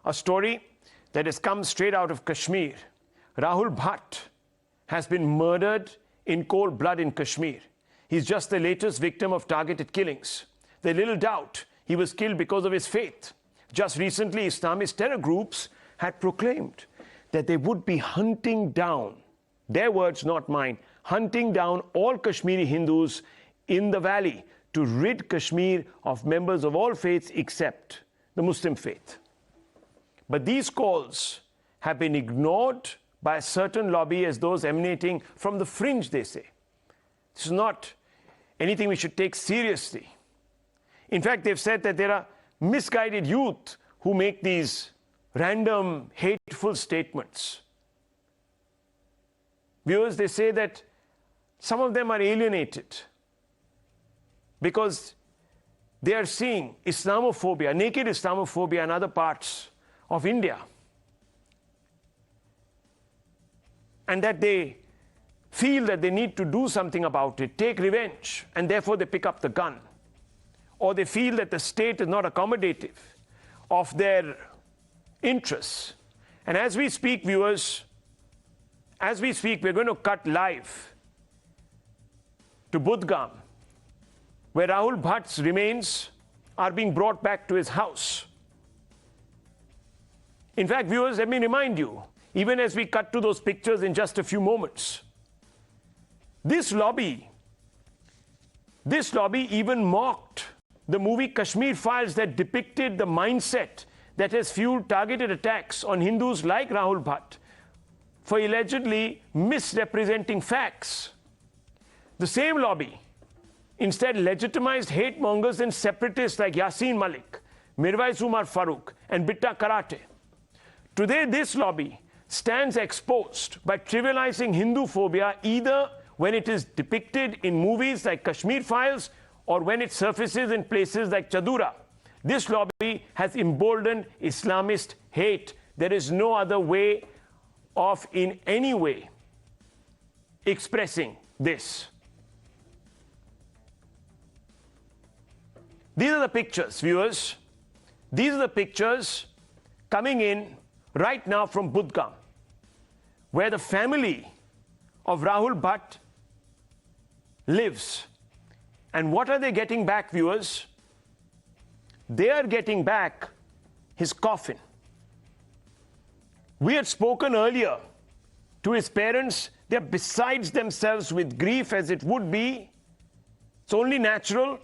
a story that has come straight out of Kashmir. Rahul Bhatt has been murdered in cold blood in Kashmir. He's just the latest victim of targeted killings. There's little doubt he was killed because of his faith. Just recently, Islamist terror groups had proclaimed that they would be hunting down, their words, not mine, hunting down all Kashmiri Hindus in the valley to rid Kashmir of members of all faiths except the Muslim faith. But these calls have been ignored by a certain lobby as those emanating from the fringe, they say. This is not anything we should take seriously. In fact, they've said that there are misguided youth who make these random, hateful statements. Viewers, they say that some of them are alienated because they are seeing Islamophobia, naked Islamophobia in other parts of India. And that they feel that they need to do something about it, take revenge, and therefore they pick up the gun. Or they feel that the state is not accommodative of their interests. And as we speak, viewers, as we speak, we're going to cut live to Budgam, where Rahul Bhatt's remains are being brought back to his house. In fact, viewers, let me remind you, even as we cut to those pictures in just a few moments, this lobby even mocked the movie Kashmir Files that depicted the mindset that has fueled targeted attacks on Hindus like Rahul Bhatt for allegedly misrepresenting facts. The same lobby instead legitimized hate mongers and separatists like Yasin Malik, Mirwais Umar Farooq, and Bitta Karate. Today, this lobby stands exposed by trivializing Hinduphobia either when it is depicted in movies like Kashmir Files or when it surfaces in places like Chadura. This lobby has emboldened Islamist hate. There is no other way of in any way expressing this. These are the pictures, viewers. These are the pictures coming in right now from Budgam, where the family of Rahul Bhatt lives. And what are they getting back, viewers? They are getting back his coffin. We had spoken earlier to his parents. They're besides themselves with grief, as it would be. It's only natural.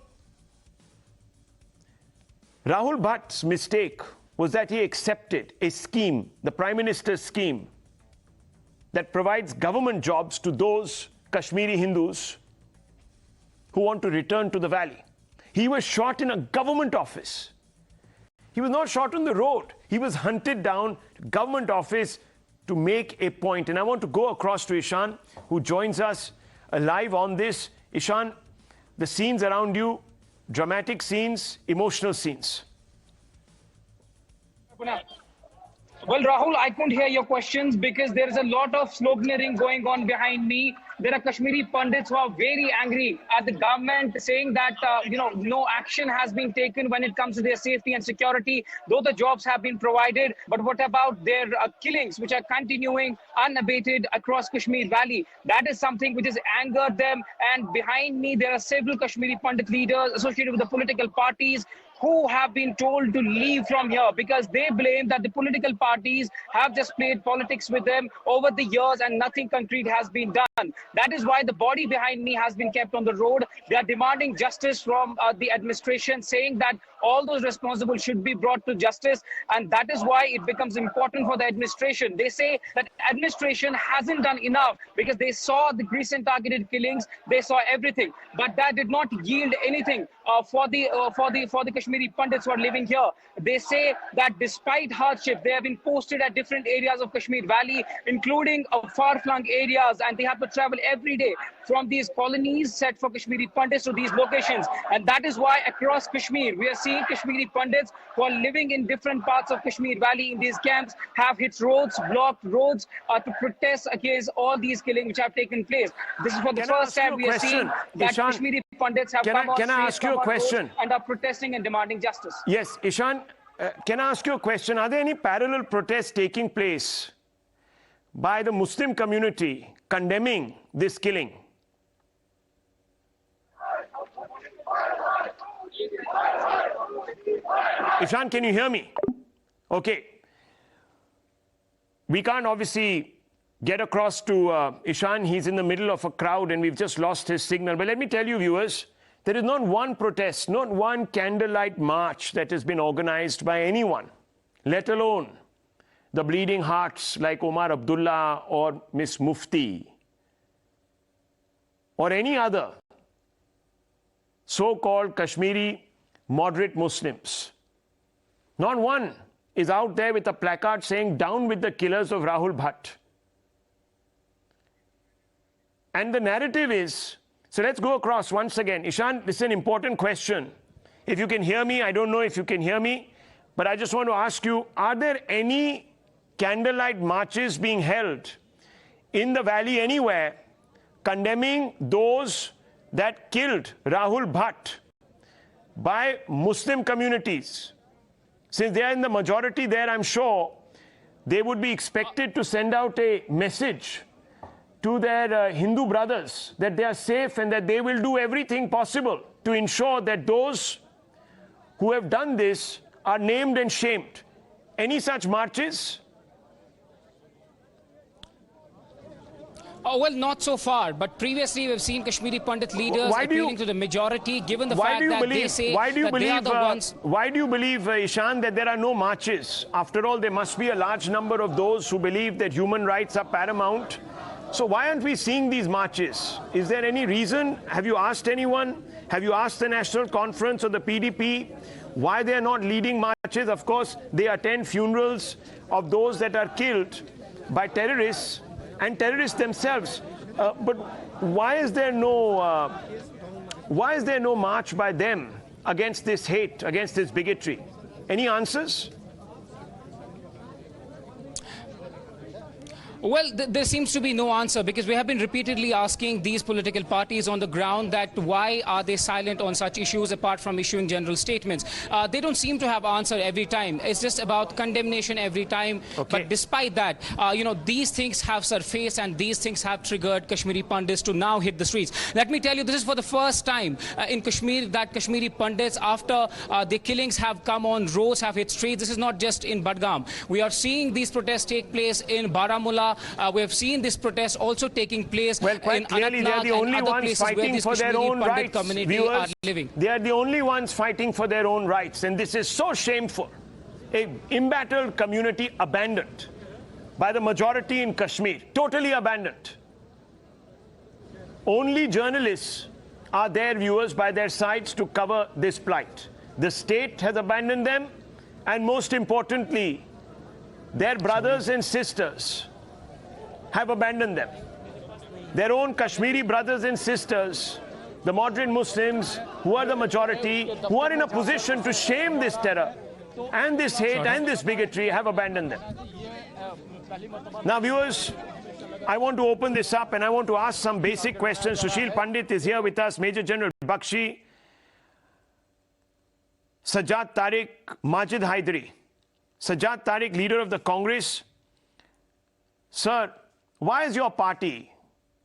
Rahul Bhatt's mistake was that he accepted a scheme, the Prime Minister's scheme, that provides government jobs to those Kashmiri Hindus who want to return to the valley. He was shot in a government office. He was not shot on the road. He was hunted down to government office to make a point. And I want to go across to Ishan, who joins us live on this. Ishan, the scenes around you, dramatic scenes, emotional scenes. Well, Rahul, I couldn't hear your questions because there is a lot of sloganeering going on behind me. There are Kashmiri Pandits who are very angry at the government, saying that, no action has been taken when it comes to their safety and security, though the jobs have been provided. But what about their killings, which are continuing unabated across Kashmir Valley? That is something which has angered them. And behind me, there are several Kashmiri Pandit leaders associated with the political parties who have been told to leave from here because they blame that the political parties have just played politics with them over the years and nothing concrete has been done. That is why the body behind me has been kept on the road. They are demanding justice from the administration, saying that all those responsible should be brought to justice, and that is why it becomes important for the administration. They say that administration hasn't done enough because they saw the recent targeted killings, they saw everything, but that did not yield anything for the Kashmiri Pandits who are living here. They say that despite hardship, they have been posted at different areas of Kashmir Valley, including far-flung areas, and they have to travel every day from these colonies set for Kashmiri Pandits to these locations. And that is why across Kashmir, we are seeing Kashmiri Pandits who are living in different parts of Kashmir Valley in these camps have hit roads, blocked roads to protest against all these killings which have taken place. This is for the first time we are seeing that Ishan, Kashmiri Pandits have come on can I ask you a question? And are protesting and demanding justice. Yes, Ishan, can I ask you a question? Are there any parallel protests taking place by the Muslim community condemning this killing? Ishan, can you hear me? Okay. We can't obviously get across to Ishan. He's in the middle of a crowd and we've just lost his signal. But let me tell you, viewers, there is not one protest, not one candlelight march that has been organized by anyone, let alone the bleeding hearts like Omar Abdullah or Miss Mufti or any other so-called Kashmiri moderate Muslims. Not one is out there with a placard saying, "Down with the killers of Rahul Bhatt." And the narrative is, so let's go across once again. Ishan, this is an important question. If you can hear me, I don't know if you can hear me, but I just want to ask you, are there any candlelight marches being held in the valley anywhere condemning those that killed Rahul Bhatt by Muslim communities? Since they are in the majority there, I'm sure they would be expected to send out a message to their Hindu brothers that they are safe and that they will do everything possible to ensure that those who have done this are named and shamed. Any such marches? Oh, well, not so far. But previously, we've seen Kashmiri Pandit leaders appealing to the majority, given the fact that they say that they are the ones. Why do you believe, Ishan, that there are no marches? After all, there must be a large number of those who believe that human rights are paramount. So why aren't we seeing these marches? Is there any reason? Have you asked anyone? Have you asked the National Conference or the PDP why they are not leading marches? Of course, they attend funerals of those that are killed by terrorists and terrorists themselves. But why is there no march by them against this hate, against this bigotry? Any answers? Well, there seems to be no answer, because we have been repeatedly asking these political parties on the ground that why are they silent on such issues apart from issuing general statements. They don't seem to have answer every time. It's just about condemnation every time. Okay. But despite that, these things have surfaced and these things have triggered Kashmiri Pandits to now hit the streets. Let me tell you, this is for the first time in Kashmir that Kashmiri Pandits, after the killings have come on roads, have hit streets. This is not just in Budgam. We are seeing these protests take place in Baramulla. We have seen this protest also taking place in clearly they are the only ones fighting for their own rights. Viewers, they are the only ones fighting for their own rights, and this is so shameful. An embattled community abandoned by the majority in Kashmir, totally abandoned. Only journalists are there, viewers, by their sides to cover this plight. The state has abandoned them, and most importantly, their brothers and sisters have abandoned them. Their own Kashmiri brothers and sisters, the moderate Muslims, who are the majority, who are in a position to shame this terror and this hate and this bigotry, have abandoned them. Now, viewers, I want to open this up and I want to ask some basic questions. Sushil Pandit is here with us, Major General Bakshi, Sajjad Tariq, Majid Haidari. Sajjad Tariq, leader of the Congress. Sir, why is your party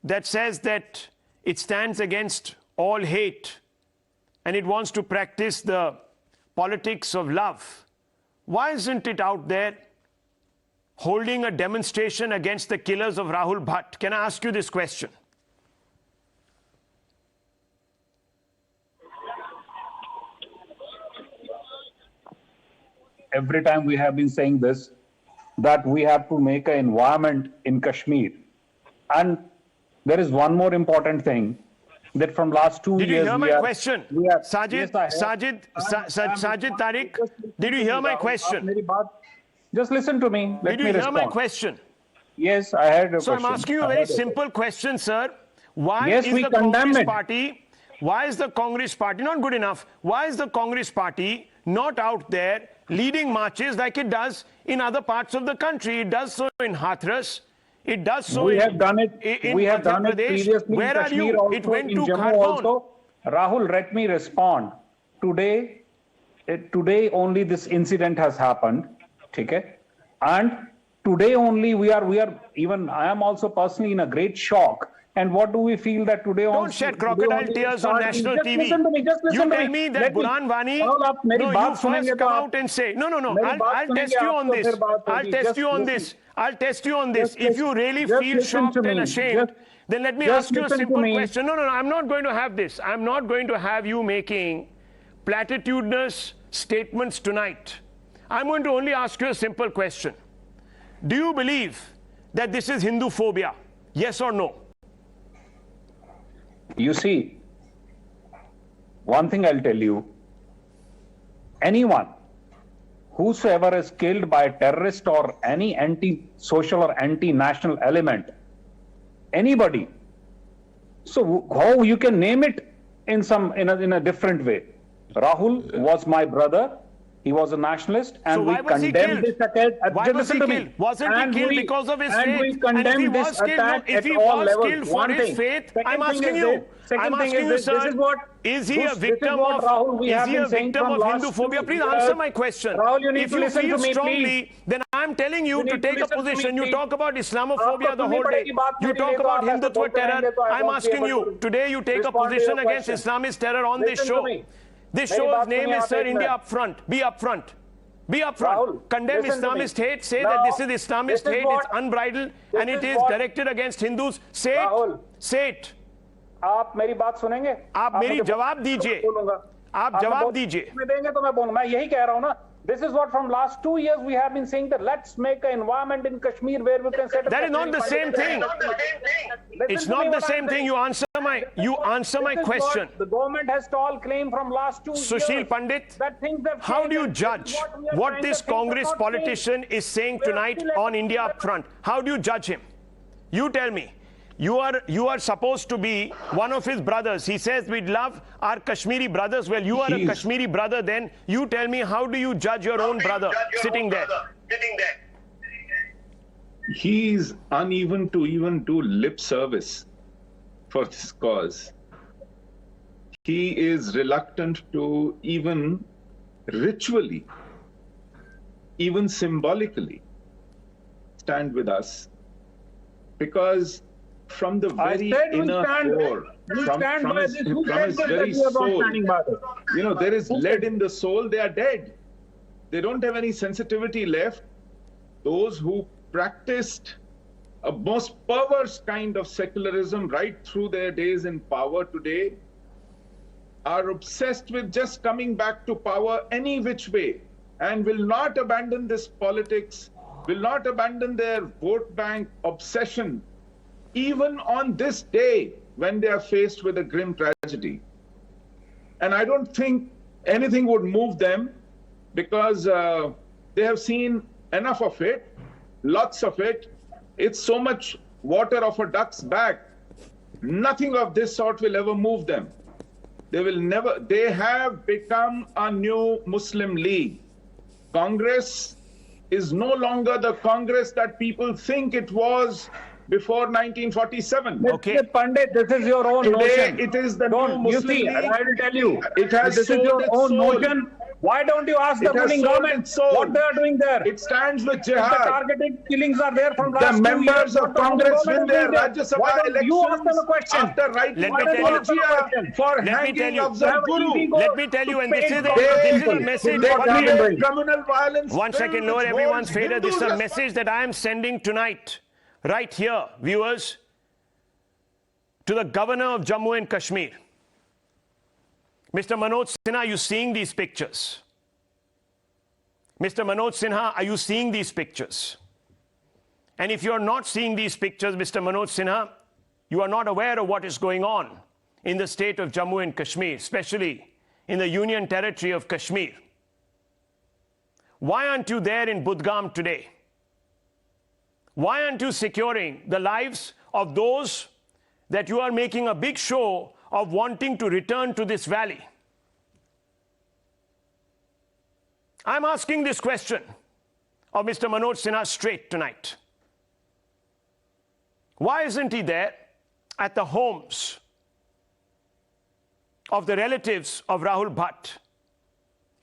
that says that it stands against all hate and it wants to practice the politics of love, why isn't it out there holding a demonstration against the killers of Rahul Bhatt? Can I ask you this question? Every time we have been saying this, that we have to make an environment in Kashmir. And there is one more important thing, that from last 2 years... Did you hear my question? Sajjad Tariq, did you hear my question? Just listen to me. Did you hear my question? Yes, I heard your question. So I'm asking you a very simple question, sir. Why is the Congress party, not good enough, why is the Congress party not out there leading marches like it does in other parts of the country? It does so in Hathras. It does so we have done it. We have done it previously. Where in Kashmir are you? Also, it went in to Jammu Khargone. also. Rahul, let me respond. Today, today only this incident has happened, okay? And today only we are even, I am also personally in a great shock. And what do we feel that today? Don't shed crocodile tears on national TV. Listen to me, you tell me that Burhan Wani. No, you first come out and say, no. I'll test you on this. I'll test you on this. I'll test you on this. If you really feel shocked and ashamed, then let me ask you a simple question. No, I'm not going to have this. I'm not going to have you making platitudinous statements tonight. I'm going to only ask you a simple question. Do you believe that this is Hinduphobia? Yes or no? You see, one thing I'll tell you, anyone, whosoever is killed by a terrorist or any anti-social or anti-national element, anybody, so how you can name it in a different way. Rahul was my brother. He was a nationalist, and so we condemned this attack. Why was he killed? Wasn't he killed because of his faith? And we condemned this attack at all levels. If he was killed for his faith, I'm asking you. I'm asking you, sir. Is he a victim of Hinduphobia? Please answer my question. Rahul, you need if to you listen feel to me, strongly, please. then I'm telling you to take a position. You talk about Islamophobia the whole day. You talk about Hindutva terror. I'm asking you. Today you take a position against Islamist terror on this show. This show's name is, sir, India Upfront. Be upfront. Be upfront. Rahul, condemn Islamist hate. Say that this is Islamist hate. It's unbridled and it is directed against Hindus. Say it. Say it. आप मेरी बात सुनेंगे? आप मेरी जवाब दीजिए. आप जवाब दीजिए. देंगे तो मैं बोलूं. मैं यही कह रहा हूं ना. This is what from last 2 years we have been saying, that let's make an environment in Kashmir where we can set up. That is not the same thing. It's not the same thing. You answer my question. The government has stalled claim from last 2 years. Sushil Pandit, how do you judge what this Congress politician is saying tonight on India Upfront? How do you judge him? You tell me. You are supposed to be one of his brothers. He says we'd love our Kashmiri brothers. Well, you are a Kashmiri brother then. You tell me, how do you judge your own brother sitting there? He's uneven to even do lip service for this cause. He is reluctant to even ritually, even symbolically stand with us, because from the very inner core, from his very soul, there is lead in the soul. They are dead. They don't have any sensitivity left. Those who practiced a most perverse kind of secularism right through their days in power today are obsessed with just coming back to power any which way, and will not abandon this politics, will not abandon their vote bank obsession, even on this day when they are faced with a grim tragedy. And I don't think anything would move them, because they have seen enough of it, lots of it. It's so much water off a duck's back. Nothing of this sort will ever move them. They have become a new Muslim League. Congress is no longer the Congress that people think it was before 1947. Okay. Mr. Pandit, this is your own notion. It is the new Muslim League. I will tell you. It has this is your own notion. Why don't you ask the ruling government what they are doing there? It stands with Jihaad. The targeted killings are there from last 2 years. The members of Congress win their Rajya Sabha elections. You ask them a question. After writing for hanging of the Guru. Let me tell you, and this is a message. Criminal violence. 1 second, lower everyone's fader. This is a message that I am sending tonight, right here, viewers, to the governor of Jammu and Kashmir. Mr. Manoj Sinha, are you seeing these pictures? Mr. Manoj Sinha, are you seeing these pictures? And if you're not seeing these pictures, Mr. Manoj Sinha, you are not aware of what is going on in the state of Jammu and Kashmir, especially in the Union Territory of Kashmir. Why aren't you there in Budgam today? Why aren't you securing the lives of those that you are making a big show of wanting to return to this valley? I'm asking this question of Mr. Manoj Sinha straight tonight. Why isn't he there at the homes of the relatives of Rahul Bhatt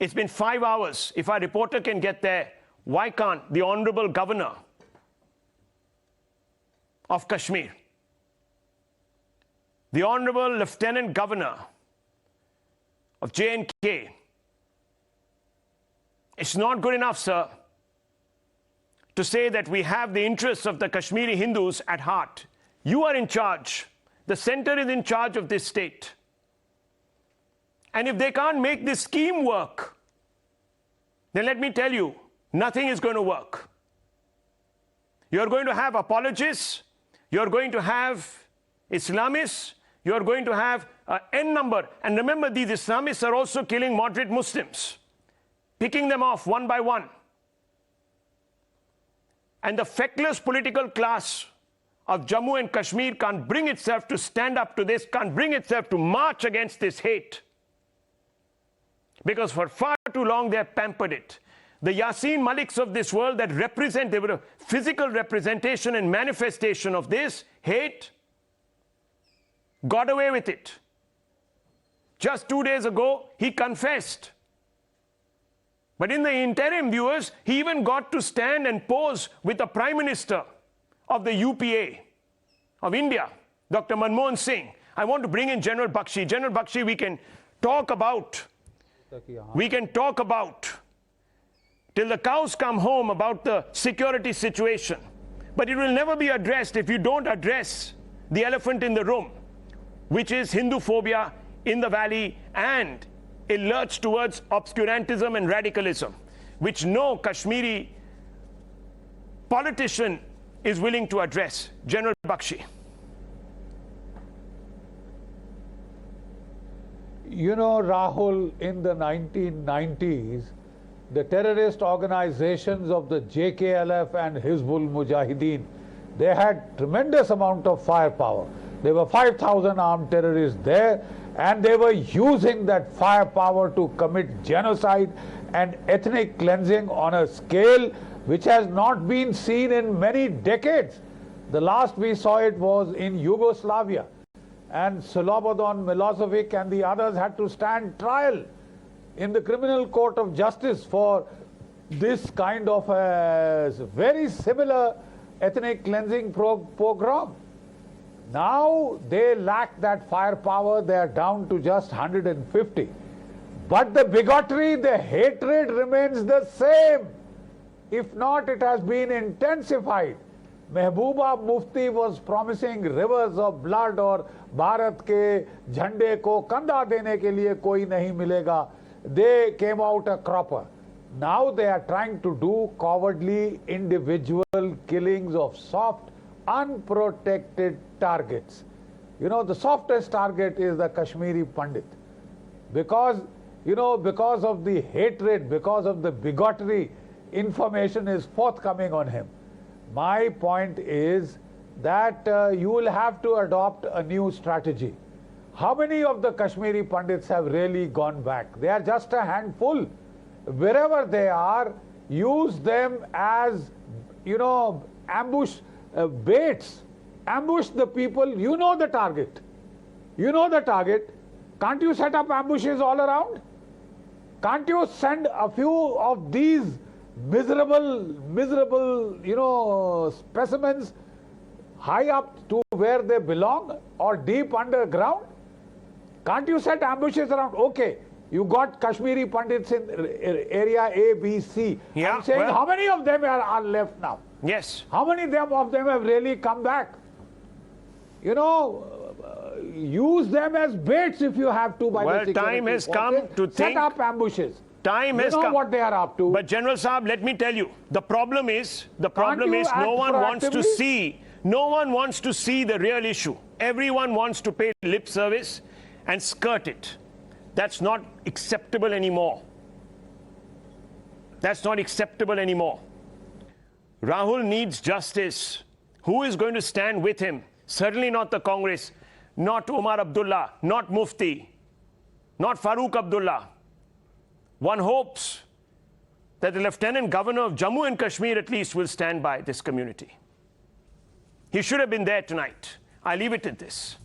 It's been 5 hours. If our reporter can get there, why can't the Honorable Governor of Kashmir, the Honorable Lieutenant Governor of J&K, it's not good enough, sir, to say that we have the interests of the Kashmiri Hindus at heart. You are in charge. The center is in charge of this state. And if they can't make this scheme work, then let me tell you, nothing is going to work. You're going to have apologists, you're going to have Islamists, you're going to have an N number. And remember, these Islamists are also killing moderate Muslims, picking them off one by one. And the feckless political class of Jammu and Kashmir can't bring itself to stand up to this, can't bring itself to march against this hate. Because for far too long they have pampered it. The Yasin Maliks of this world that represent, they were a physical representation and manifestation of this hate, got away with it. Just 2 days ago, he confessed. But in the interim, viewers, he even got to stand and pose with the Prime Minister of the UPA of India, Dr. Manmohan Singh. I want to bring in General Bakshi. General Bakshi, we can talk about till the cows come home about the security situation. But it will never be addressed if you don't address the elephant in the room, which is Hinduphobia in the valley and a lurch towards obscurantism and radicalism, which no Kashmiri politician is willing to address. General Bakshi. You know, Rahul, in the 1990s, the terrorist organizations of the JKLF and Hizbul Mujahideen, they had tremendous amount of firepower. There were 5,000 armed terrorists there, and they were using that firepower to commit genocide and ethnic cleansing on a scale which has not been seen in many decades. The last we saw it was in Yugoslavia, and Slobodan Milosevic and the others had to stand trial in the Criminal Court of Justice for this kind of a very similar ethnic cleansing pogrom. Now they lack that firepower, they are down to just 150. But the bigotry, the hatred remains the same. If not, it has been intensified. Mehbooba Mufti was promising rivers of blood और भारत के झंडे को कंधा देने के लिए कोई नहीं मिलेगा. They came out a cropper. Now they are trying to do cowardly individual killings of soft, unprotected targets. You know, the softest target is the Kashmiri Pandit. Because, you know, because of the hatred, because of the bigotry, information is forthcoming on him. My point is that you will have to adopt a new strategy. How many of the Kashmiri Pandits have really gone back? They are just a handful. Wherever they are, use them as, you know, ambush baits. Ambush the people. You know the target. You know the target. Can't you set up ambushes all around? Can't you send a few of these miserable, you know, specimens high up to where they belong or deep underground? Can't you set ambushes around? Okay, you got Kashmiri Pandits in area A, B, C. Yeah, I'm saying, well, how many of them are left now? Yes. How many of them have really come back? You know, use them as baits if you have to. By well, the time has come to set up ambushes. Time has come. You know what they are up to. But General Saab, let me tell you, the problem is no one wants to see the real issue. Everyone wants to pay lip service and skirt it. That's not acceptable anymore. That's not acceptable anymore. Rahul needs justice. Who is going to stand with him? Certainly not the Congress, not Umar Abdullah, not Mufti, not Farooq Abdullah. One hopes that the Lieutenant Governor of Jammu and Kashmir at least will stand by this community. He should have been there tonight. I leave it at this.